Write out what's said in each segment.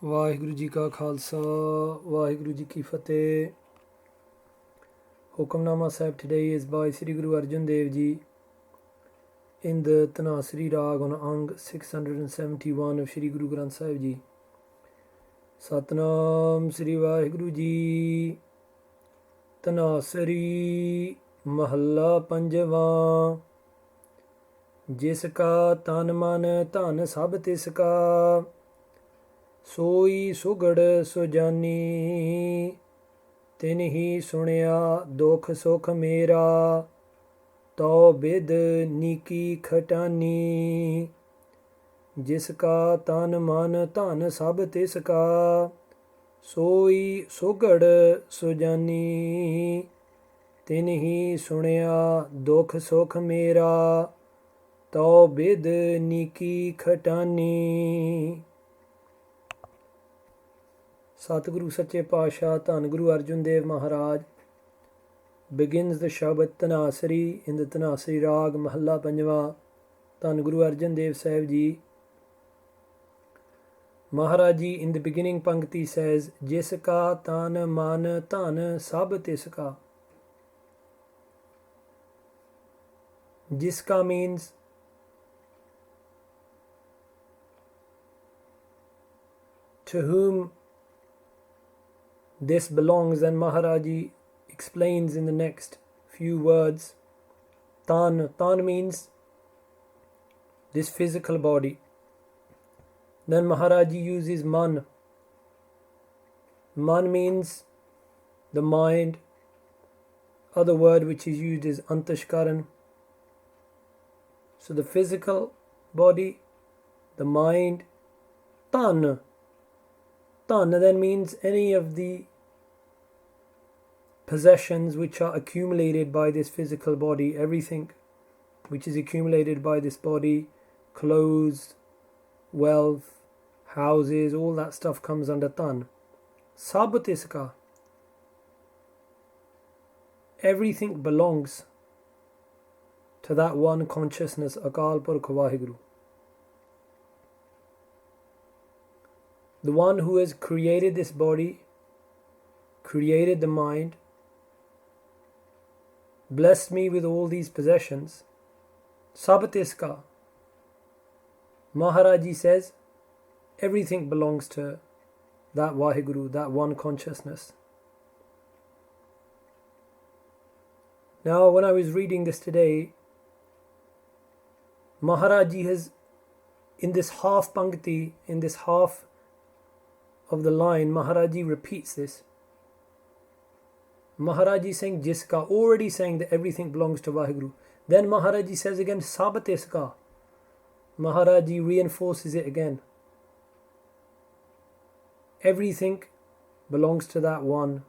ਵਾਹਿਗੁਰੂ ਜੀ ਕਾ ਖਾਲਸਾ ਵਾਹਿਗੁਰੂ ਜੀ ਕੀ ਫਤਿਹ Hukamnama Sahib today is by Sri Guru Arjan Dev Ji in the Tanasri Rag on Ang 671 of Sri Guru Granth Sahib Ji. Satnam Sri Vaheguru Ji. Tanasri Mahalla Panjava Jiska Tan Man Tan Sab Tiska ਸੋਈ ਸੁਗੜ ਸੁਜਾਨੀ ਤਿਨ ਹੀ ਸੁਣਿਆ ਦੁਖ ਸੁਖ ਮੇਰਾ ਤਉ ਬਿਦ ਨੀਕੀ ਖਟਾਨੀ ਜਿਸ ਕਾ ਤਨ ਮਨ ਧਨ ਸਭ ਤਿਸ ਕਾ ਸੋਈ ਸੁਗੜ ਸੁਜਾਨੀ ਤਿਨ ਹੀ ਸੁਣਿਆ ਦੁਖ ਸੁਖ ਮੇਰਾ ਤਉ ਬਿਦ ਨੀਕੀ ਖਟਾਨੀ Satguru Sache Pasha Dhan Guru Arjan Dev Maharaj begins the Shabad Tanasri in the Tanasri Rag Mahalla Panjwa. Dhan Guru Arjan Dev Sahib Ji. Maharaj Ji in the beginning Pankti says, Jiska tan man tan sab tiska. Jiska means to whom this belongs, and Maharaji explains in the next few words. Tan means this physical body. Then Maharaji uses man. Man means the mind. Other word which is used is antashkaran. So the physical body, the mind. Tan then means any of the possessions which are accumulated by this physical body, everything which is accumulated by this body, clothes, wealth, houses, all that stuff comes under tan. Sab tiska. Everything belongs to that one consciousness, Akal Purkh Vaheguru. The one who has created this body, created the mind, blessed me with all these possessions. Sabatiska. Maharaji says, everything belongs to that Vaheguru, that one consciousness. Now, when I was reading this today, Maharaji has, in this half pankti, in this half of the line, Maharaji repeats this. Maharaji saying Jiska, already saying that everything belongs to Vaheguru. Then Maharaji says again Sabatiska. Maharaji reinforces it again. Everything belongs to that one,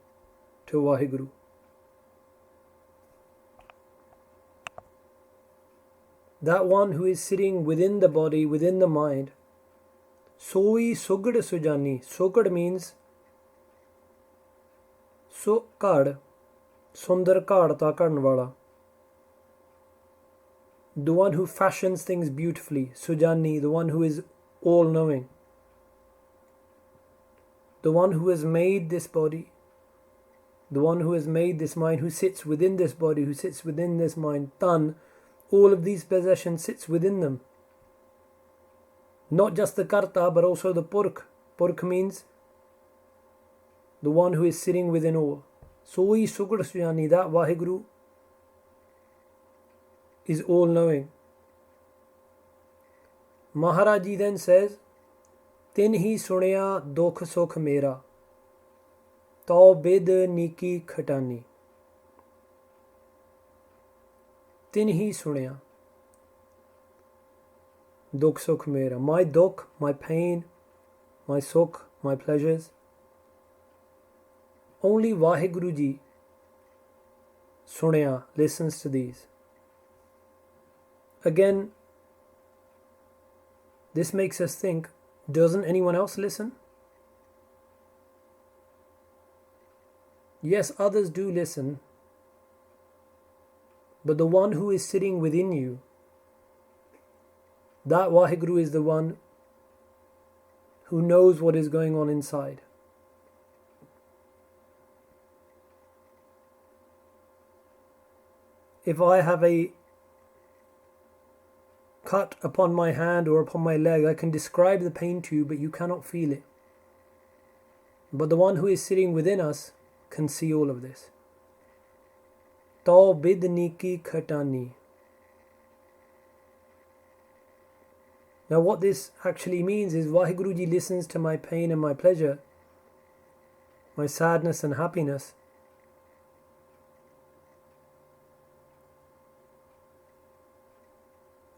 to Vaheguru. That one who is sitting within the body, within the mind. Soi sugad sujani. Sugad means kad, sundar kadta karn wala. The one who fashions things beautifully. Sujani, the one who is all-knowing. The one who has made this body. The one who has made this mind, who sits within this body, who sits within this mind. Tan, all of these possessions sits within them. Not just the karta, but also the purkh. Purkh means the one who is sitting within all. Soi Sugad Sujani, that Vaheguru is all-knowing. Maharaji then says, Tin hi sunya dukh sukh mera, tau bid niki khatani. Tin hi sunya. Dukh sukh mera. My dukh, my pain, my sukh, my pleasures. Only Vaheguru Ji sunya, listens to these. Again, this makes us think, doesn't anyone else listen? Yes, others do listen, but the one who is sitting within you, that Vaheguru is the one who knows what is going on inside. If I have a cut upon my hand or upon my leg, I can describe the pain to you, but you cannot feel it. But the one who is sitting within us can see all of this. To bidni ki khatani. Now what this actually means is Vaheguru Ji listens to my pain and my pleasure, my sadness and happiness.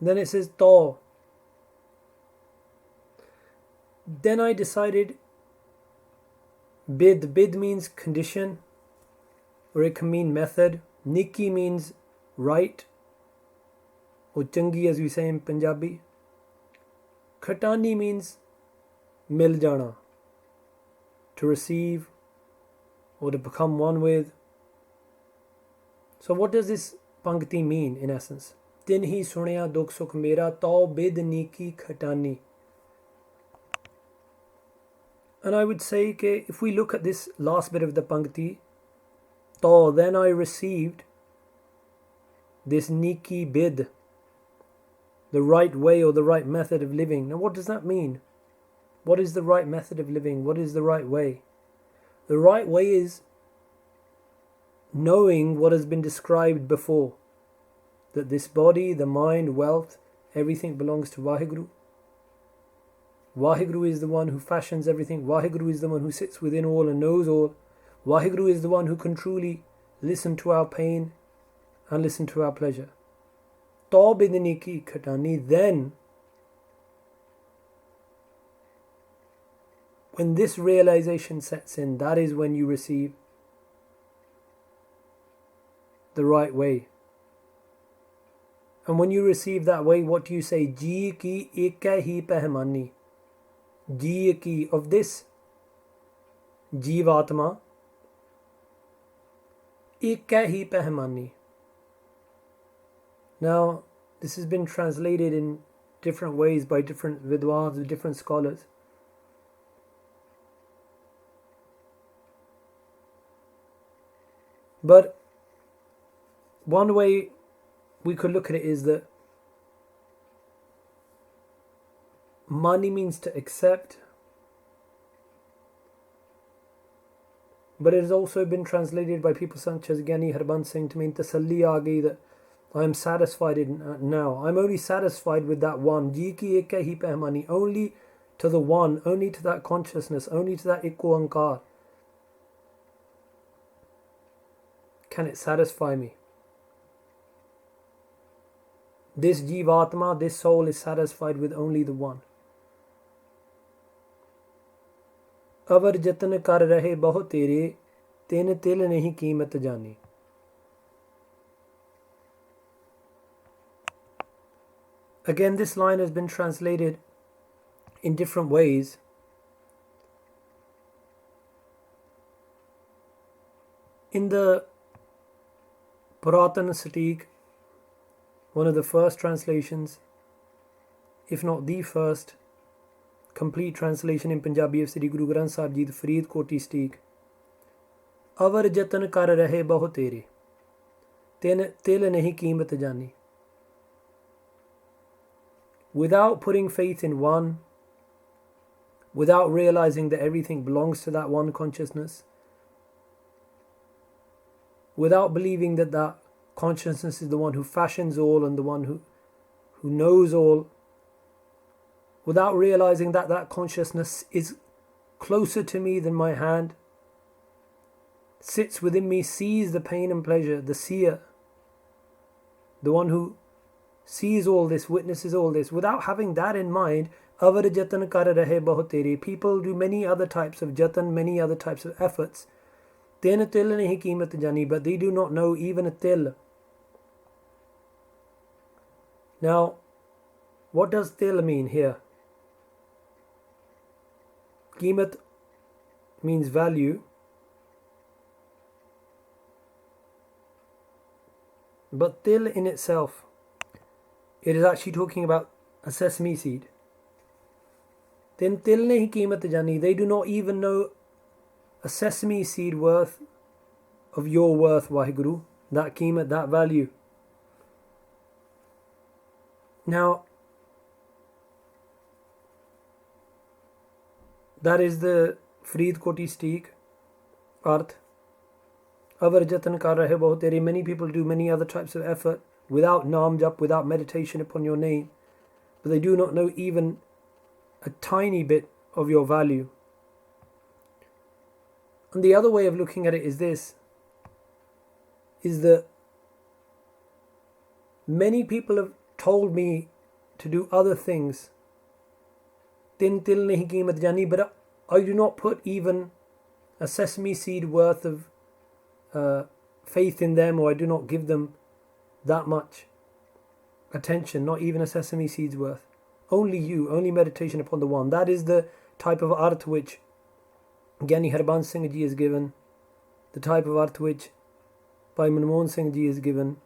Then it says to. Then I decided bid. Bid means condition, or it can mean method. Niki means right, or changi as we say in Punjabi. Khatani means mil jana, to receive or to become one with. So what does this pankti mean in essence? Tin hi sunaya dukh sukh mera to bid niki khatani. And I would say that if we look at this last bit of the pankti, to then I received this niki bid, the right way or the right method of living. Now what does that mean? What is the right method of living? What is the right way? The right way is knowing what has been described before, that this body, the mind, wealth, everything belongs to Vaheguru. Vaheguru is the one who fashions everything. Vaheguru is the one who sits within all and knows all. Vaheguru is the one who can truly listen to our pain and listen to our pleasure. To bidni ki khatani. Then, when this realization sets in, that is when you receive the right way. And when you receive that way, what do you say? Ji ki ekah hi pehmani. Ji ki, of this Jivatma, ekah hi pehmani. Now, this has been translated in different ways by different vidwans, different scholars. But one way we could look at it is that mani means to accept, but it has also been translated by people such as Gyani Harbans Singh to mean tasalli aa gayi, that I am satisfied now. I'm only satisfied with that one. Ji ki ekah hi pehmani. Only to the one, only to that consciousness, only to that ikko ankar can it satisfy me. This Jivatma, this soul is satisfied with only the one. Avar jatan kar rahe baho tere, ten til nahi कीमत जानी. Again, this line has been translated in different ways. In the Puratan Satik, one of the first translations, if not the first complete translation in Punjabi of Sri Guru Granth Sahib Ji, the Farid Koti Satik, Avar jatan kar rahe baho tere, ten til nahi कीमत जानी. Without putting faith in one, without realizing that everything belongs to that one consciousness, without believing that that consciousness is the one who fashions all and the one who knows all, without realizing that that consciousness is closer to me than my hand, sits within me, sees the pain and pleasure, the seer, the one who sees all this, witnesses all this. Without having that in mind, avar jatan kar rahe baho tere. People do many other types of jatan, many other types of efforts. Ten til nahi कीमत जानी, but they do not know even a til. Now, what does til mean here? कीमत means value, but til in itself, it is actually talking about a sesame seed. तिन तिल ने ही कीमत जानी. They do not even know a sesame seed worth of your worth, Waheguru. That कीमत, that value. Now, that is the Farid Koti Steek Arth. Avar jatan kar rahe ho tere. Many people do many other types of effort without naam jap, without meditation upon your name, but they do not know even a tiny bit of your value. And the other way of looking at it is this, is that many people have told me to do other things, tin til nahi कीमत जानी, but I do not put even a sesame seed worth of faith in them, or I do not give them that much attention, not even a sesame seed's worth. Only you, only meditation upon the one. That is the type of arth which Gyani Harbans Singh Ji is given, the type of arth which Bhai Manmohan Singh Ji is given.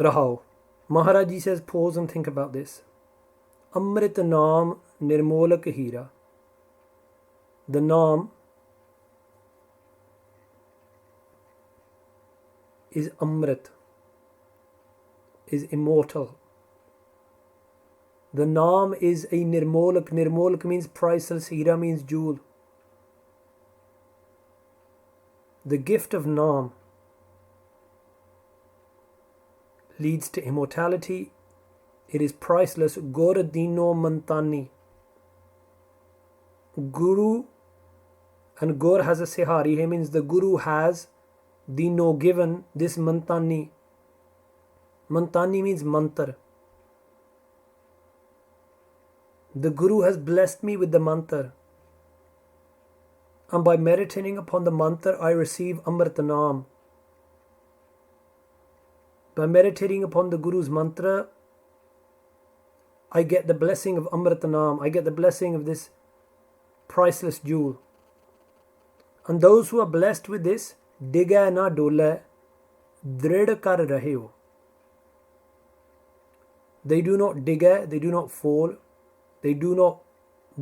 Rahao. Maharaj Ji says, pause and think about this. Amrit Naam Nirmolak Hira. The Naam is Amrit, is immortal. The Naam is a Nirmolak. Nirmolak means priceless, Hira means jewel. The gift of Naam leads to immortality. It is priceless. Gur Dino Mantani. Guru, and Gur has a Sehari. He means the Guru has Dino given this Mantani. Mantani means mantar. The Guru has blessed me with the mantar. And by meditating upon the mantar, I receive Amrit Naam. By meditating upon the Guru's mantra, I get the blessing of Amrit Naam. I get the blessing of this priceless jewel. And those who are blessed with this, diga na dole, drid kar rahe ho. They do not digga, they do not fall, they do not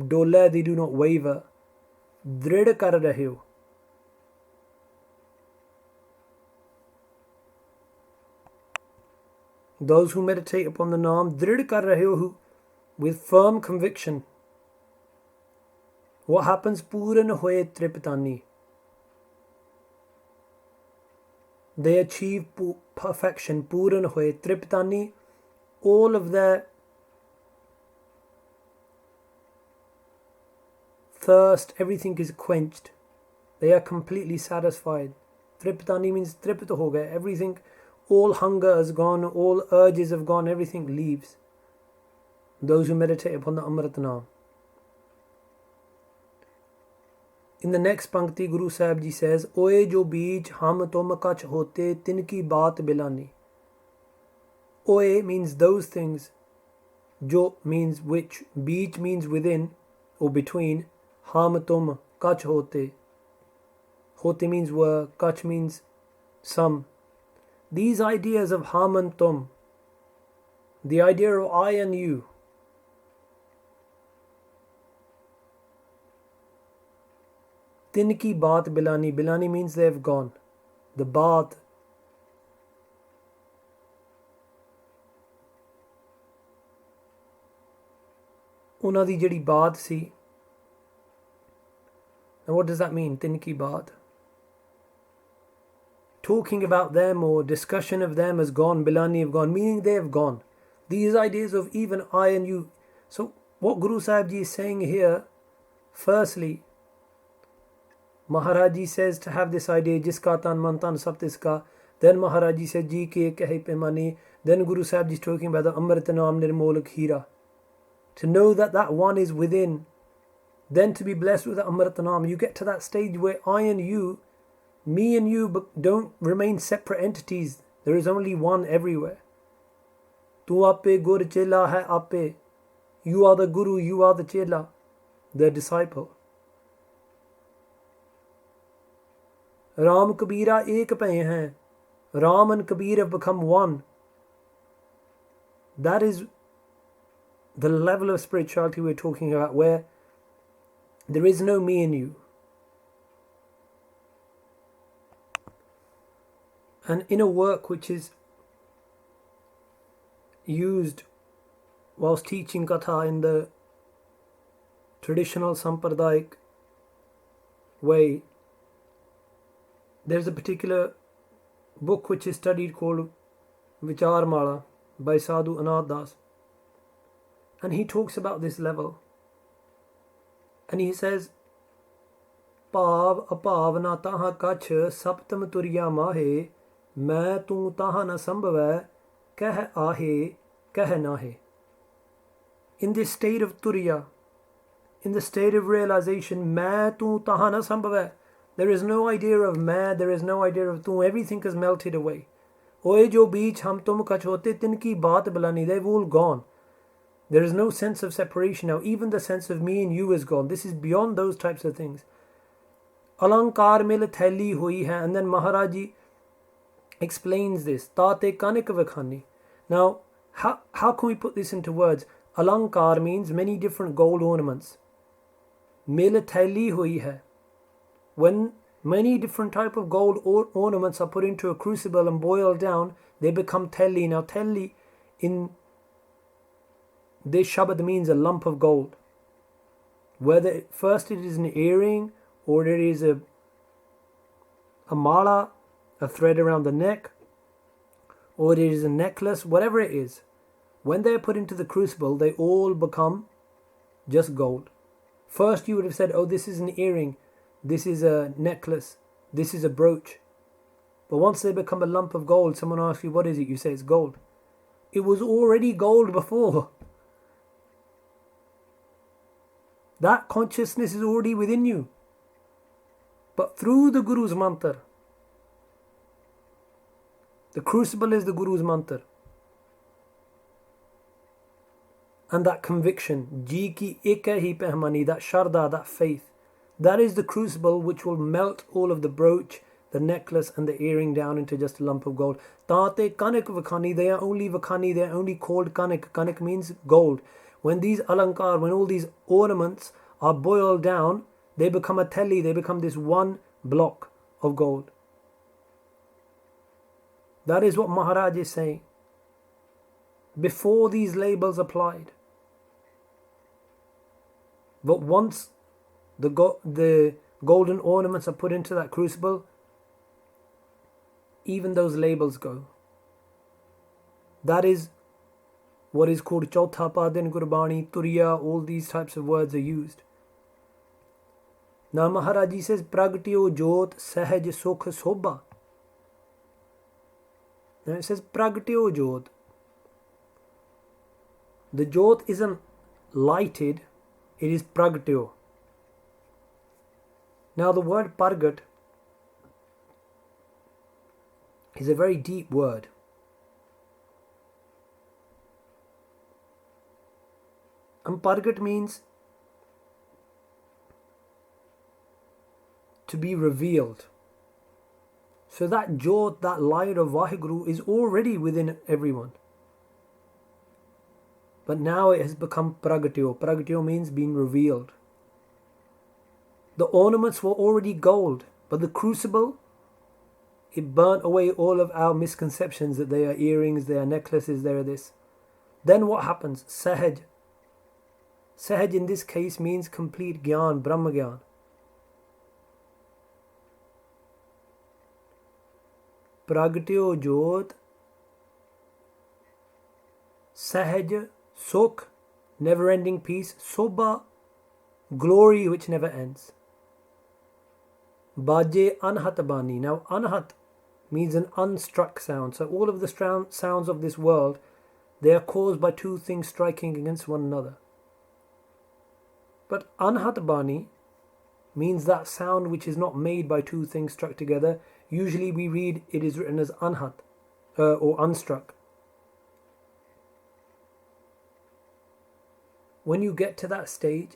dole, they do not waver. Drid kar rahe ho. Those who meditate upon the Naam, drid kar rahe ho, who with firm conviction. What happens? Puran hoye triptani. They achieve perfection. Puran hoye triptani. All of their thirst, everything is quenched. They are completely satisfied. Triptani means tripta ho gaya. Everything, all hunger has gone, all urges have gone, everything leaves. Those who meditate upon the Amrit Naam. In the next pankti, Guru Sahib Ji says, Oye jo beej hum tum kach hote, tinki baat bilani. Oye means those things, jo means which, beej means within or between, hum tum kach hote. Hote means were, kach means some. These ideas of hum and tum, the idea of I and you, Tinki baat bilani. Bilani means they have gone. The baat. Una di jehdi baat si. And what does that mean? Tinki baat. Talking about them or discussion of them has gone. Bilani have gone. Meaning they have gone. These ideas of even I and you. So what Guru Sahib Ji is saying here, firstly, Maharaj Ji says to have this idea, jiska tan mantan sab tiska. Then Maharaj Ji said, ji ke kahe pemani. Then Guru Sahib Ji is talking about the Amrit Naam Nirmolak Hira. To know that that one is within. Then to be blessed with the Amrit Naam. You get to that stage where I and you, me and you don't remain separate entities. There is only one everywhere. Tu ape gur chela hai ape. You are the Guru, you are the chela, the disciple. Ram Kabira ek paye hain. Ram and Kabir have become one. That is the level of spirituality we're talking about, where there is no me and you. And in a work which is used whilst teaching Katha in the traditional Sampradayic way, there's a particular book which is studied called Vichar Mala by Sadhu Anand Das. And he talks about this level. And he says, Pav apav na taha kach saptam turiya mahe, main tu taha na sambhava, kah ahe, kah nahe. In this state of turiya, in the state of realization, main tu taha na sambhava, there is no idea of main, there is no idea of tu, everything has melted away. Oye jo beech hum tum kach hote tinki baat bilani, they've all gone. There is no sense of separation now. Even the sense of me and you is gone. This is beyond those types of things. Alankar mil theli hui hai. And then Maharaji explains this. Tate kanik vakhani. Now, how can we put this into words? Alankar means many different gold ornaments. Mil theli hui hai. When many different type of gold ornaments are put into a crucible and boiled down, they become theli. Now, theli in this Shabad means a lump of gold. Whether first it is an earring, or it is a mala, a thread around the neck, or it is a necklace, whatever it is. When they are put into the crucible, they all become just gold. First you would have said, oh, this is an earring, this is a necklace, this is a brooch. But once they become a lump of gold, someone asks you, what is it? You say it's gold. It was already gold before. That consciousness is already within you. But through the Guru's mantra, the crucible is the Guru's mantra. And that conviction, ji ki ek hi pehmani, that sharda, that faith, that is the crucible which will melt all of the brooch, the necklace and the earring down into just a lump of gold. Tate kanik vakhani, they are only vakhani, they are only called kanik. Kanik means gold. When these alankar, when all these ornaments are boiled down, they become a theli, they become this one block of gold. That is what Maharaj is saying. Before these labels applied. But once the golden ornaments are put into that crucible, even those labels go. That is what is called Chautha Padin, Gurbani, Turiya, all these types of words are used. Now Maharaji says, Pragtyo Jot Sahaj Sukh Sobha. Now it says Pragtyo Jot. The Jot isn't lighted, it is Pragtyo. Now the word Pargat is a very deep word. And Pargat means to be revealed. So that Jot, that light of Vaheguru is already within everyone. But now it has become Pragatyo. Pragatyo means being revealed. The ornaments were already gold, but the crucible, it burnt away all of our misconceptions that they are earrings, they are necklaces, they are this. Then what happens? Sahaj. Sahaj in this case means complete Gyan, Brahma Gyan. Pragtyo Jot, Sahaj, Sukh, never-ending peace, Sobha, glory which never ends. Baje Anhat Bani. Now Anhat means an unstruck sound. So all of the sounds of this world, they are caused by two things striking against one another. But Anhat Bani means that sound which is not made by two things struck together. Usually we read it is written as Anhat or unstruck. When you get to that stage,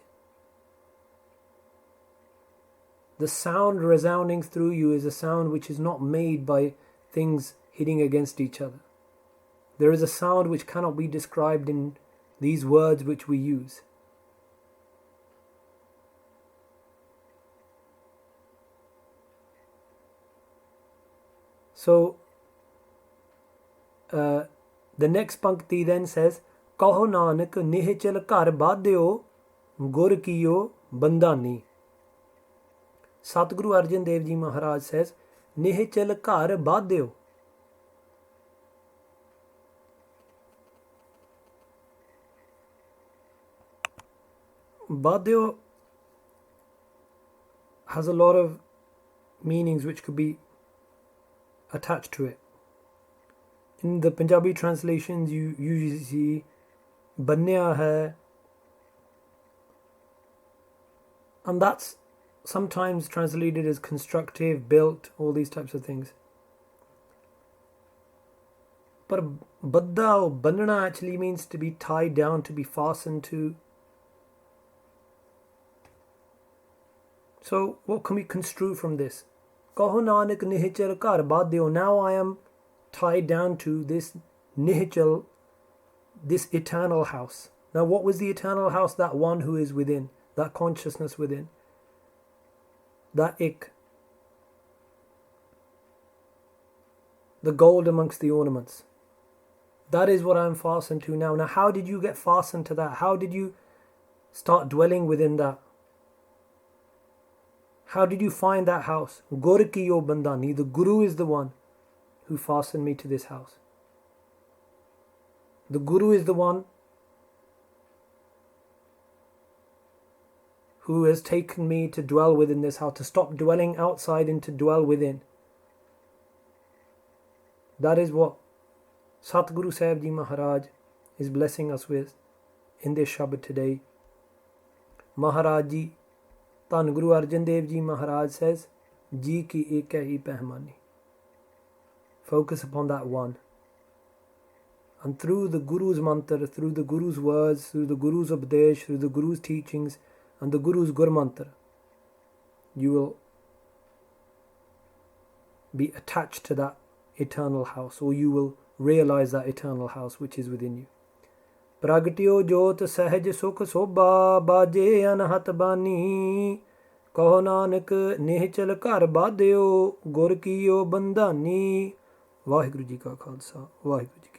the sound resounding through you is a sound which is not made by things hitting against each other. There is a sound which cannot be described in these words which we use. So the next pankti then says, Kaho Nanak nihchal kar badyo gur kiyo bandani. Satguru Arjan Dev Ji Maharaj says, nihchal kar badyo. Badyo has a lot of meanings which could be attached to it. In the Punjabi translations, you usually see bannaya hai, and that's sometimes translated as constructive, built, all these types of things. But badda or bannana actually means to be tied down, to be fastened to. So what can we construe from this? Kaho Nanak nihchal kar badyo. Now I am tied down to this nihchal, this eternal house. Now what was the eternal house? That one who is within, that consciousness within, that ik, the gold amongst the ornaments. That is what I am fastened to now. Now how did you get fastened to that? How did you start dwelling within that? How did you find that house? Gur kiyo bandani. The Guru is the one who fastened me to this house. The Guru is the one who has taken me to dwell within this house, to stop dwelling outside and to dwell within. That is what Satguru Sahib Ji Maharaj is blessing us with in this Shabad today. Maharaj Ji, Dhan Guru Arjan Dev Ji Maharaj says, Ji ki ek hi pehmani. Focus upon that one. And through the Guru's mantra, through the Guru's words, through the Guru's updesh, through the Guru's teachings, and the Guru's Gur mantra, you will be attached to that eternal house, or you will realize that eternal house which is within you. Pragtyo jot sahaj sukh sobha baje anhat bani. Kaho Nanak nihchal kar badyo gur kiyo bandani. Vaheguru Ji Ka Khalsa, Vaheguru Ji